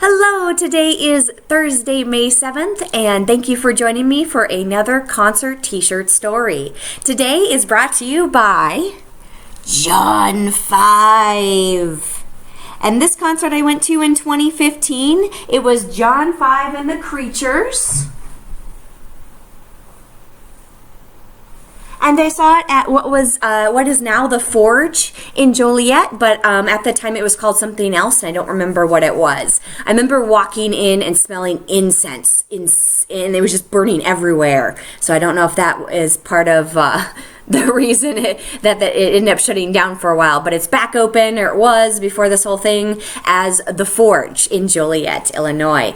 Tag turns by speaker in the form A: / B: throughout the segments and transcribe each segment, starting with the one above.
A: Hello, today is Thursday, May 7th, and thank you for joining me for another concert t-shirt story. Today is brought to you by John5. And this concert I went to in 2015, it was John5 and the Creatures. And I saw it at what is now the Forge in Joliet, but at the time it was called something else, and I don't remember what it was. I remember walking in and smelling incense, and it was just burning everywhere. So I don't know if that is part of the reason that it ended up shutting down for a while, but it's back open, or it was before this whole thing, as the Forge in Joliet, Illinois.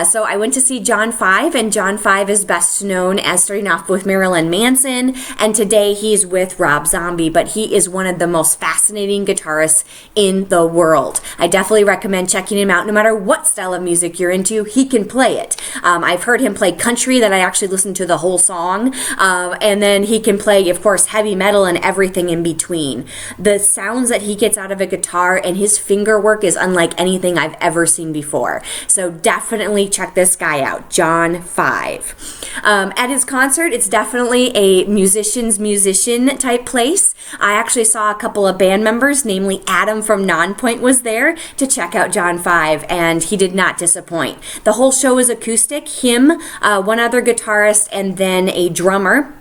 A: So I went to see John5, and John5 is best known as starting off with Marilyn Manson, and today he's with Rob Zombie, but he is one of the most fascinating guitarists in the world. I definitely recommend checking him out. No matter what style of music you're into, he can play it. I've heard him play country that I actually listened to the whole song, and then he can play, of course, heavy metal and everything in between. The sounds that he gets out of a guitar and his finger work is unlike anything I've ever seen before. So definitely check this guy out, John5. At his concert, it's definitely a musician's musician type place. I actually saw a couple of band members, namely Adam from Nonpoint was there to check out John5, and he did not disappoint. The whole show is acoustic, him, one other guitarist, and then a drummer.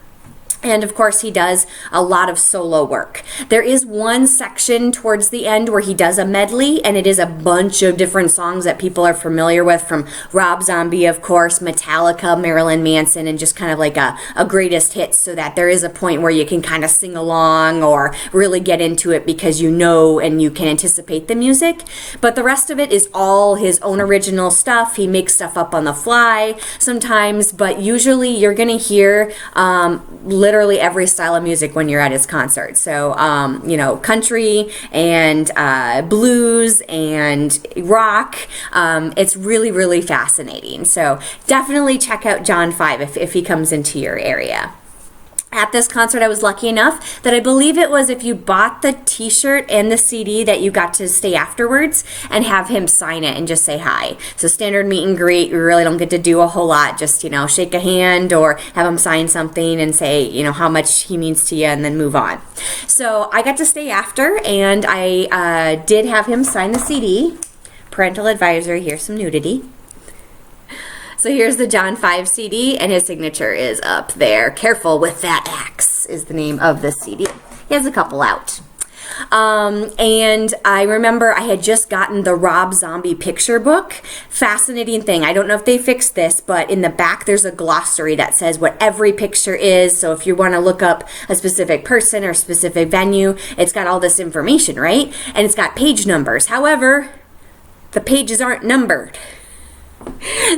A: And of course, he does a lot of solo work. There is one section towards the end where he does a medley, and it is a bunch of different songs that people are familiar with, from Rob Zombie, of course, Metallica, Marilyn Manson, and just kind of like a greatest hits, so that there is a point where you can kind of sing along or really get into it because you know and you can anticipate the music. But the rest of it is all his own original stuff. He makes stuff up on the fly sometimes, but usually you're going to hear literally every style of music when you're at his concert. So, country and blues and rock. It's really, really fascinating. So definitely check out John5 if he comes into your area. At this concert, I was lucky enough that I believe it was if you bought the t-shirt and the CD that you got to stay afterwards and have him sign it and just say hi. So standard meet and greet, you really don't get to do a whole lot. Just, shake a hand or have him sign something and say, how much he means to you, and then move on. So I got to stay after, and I did have him sign the CD. Parental advisory, here's some nudity. So here's the John5 CD, and his signature is up there. Careful with that axe is the name of the CD. He has a couple out. And I remember I had just gotten the Rob Zombie picture book. Fascinating thing. I don't know if they fixed this, but in the back there's a glossary that says what every picture is. So if you want to look up a specific person or specific venue, it's got all this information, right? And it's got page numbers. However, the pages aren't numbered.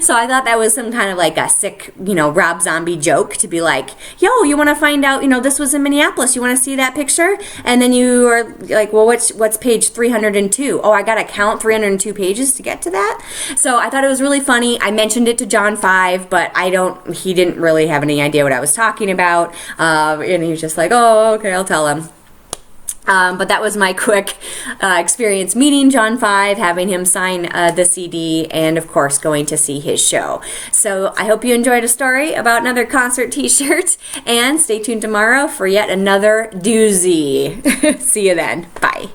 A: So I thought that was some kind of like a sick, Rob Zombie joke to be like, yo, you want to find out, this was in Minneapolis, you want to see that picture? And then you are like, well, what's page 302? Oh, I got to count 302 pages to get to that? So I thought it was really funny. I mentioned it to John5, but he didn't really have any idea what I was talking about. And he was just like, oh, okay, I'll tell him. But that was my quick experience meeting John5, having him sign the CD, and of course going to see his show. So I hope you enjoyed a story about another concert t-shirt, and stay tuned tomorrow for yet another doozy. See you then. Bye.